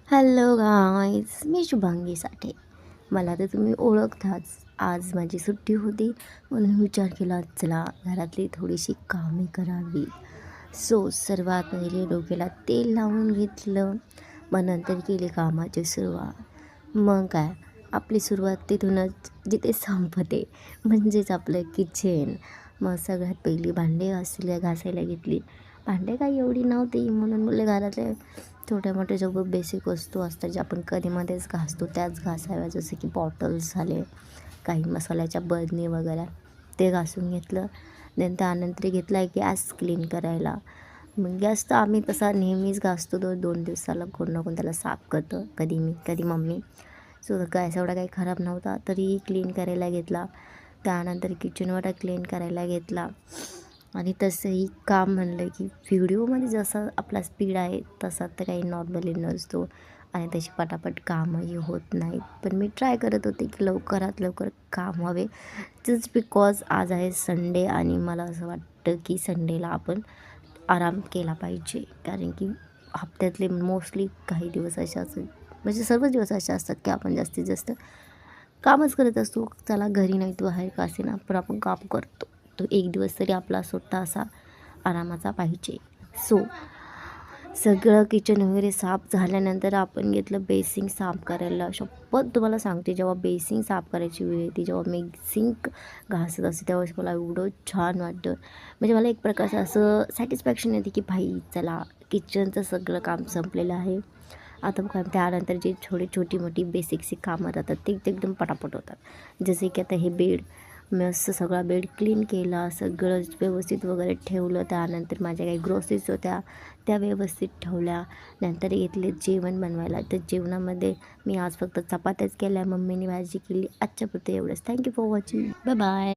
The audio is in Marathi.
हॅलो गाईज, मी शुभांगी साठे. मला तर तुम्ही ओळखताच. आज माझी सुट्टी होती म्हणून विचार केला चला घरातली थोडीशी कामे करावी. सर्वात पहिले डोक्याला तेल लावून घेतलं, मग नंतर केली कामाची सुरुवात. मग काय, आपली सुरुवात तिथूनच जिथे संपते म्हणजेच आपलं किचन. मग सगळ्यात पहिली भांडे घासायला घेतली. भांडे काही एवढी नव्हती म्हणून मुले घरातले छोट्या मोठ्या जेवढं बेसिक वस्तू असतात ज्या आपण कधीमध्येच घासतो त्याच घासाव्या, जसं की बॉटल्स झाले, काही मसाल्याच्या बरणी वगैरे ते घासून घेतलं. त्यानंतर घेतला आहे गॅस क्लीन करायला. मग गॅस तर आम्ही तसा नेहमीच घासतो, 2 दिवसाला कोण ना कोण त्याला साफ करतं, कधी मी कधी मम्मी. गॅस एवढा काही खराब नव्हता तरीही क्लीन करायला घेतला. त्यानंतर किचनवर क्लीन करायला घेतला. आणि तसंही काम म्हणलं की व्हिडिओमध्ये जसा आपला स्पीड आहे तसा तर काही नॉर्मली नसतो आणि तशी पटापट कामही होत नाहीत. पण मी ट्राय करत होते की लवकरात लवकर काम व्हावे, जस्ट बिकॉज आज आहे संडे आणि मला असं वाटतं की संडेला आपण आराम केला पाहिजे. कारण की हप्त्यातले मोस्टली काही दिवस असे असतात, म्हणजे सर्वच दिवस असे असतात की आपण जास्तीत जास्त कामच करत असतो. चला घरी नाही तो बाहेर का असेना पण आपण काम करतो. तो एक दिवस तरी आपला स्वतः असा आरामाचा पाहिजे. सगळं किचन वगैरे साफ झाल्यानंतर आपण घेतलं बेसिंग साफ करायला. शपथ तुम्हाला सांगते, जेव्हा बेसिंग साफ करायची वेळ येते, जेव्हा मी सिंक घासत असते त्यावेळेस मला एवढं छान वाटतं. म्हणजे मला एक प्रकारचं असं सॅटिस्फॅक्शन येते की भाई चला किचनचं सगळं काम संपलेलं आहे. आता काय त्यानंतर जे छोटी मोठी बेसिकची कामं राहतात ते एकदम पटापट होतात. जसे की आता हे बेड, मस्त सगळा बेड क्लीन केला, सगळं व्यवस्थित वगैरे ठेवलं. त्यानंतर माझ्या काही ग्रोसरीज होत्या त्या व्यवस्थित ठेवल्या. नंतर घेतले जेवण बनवायला. तर जेवणामध्ये मी आज फक्त चपात्याच केल्या, मम्मीने भाजी केली. आजच्यापुरते एवढंच. Thank you for watching. Bye bye.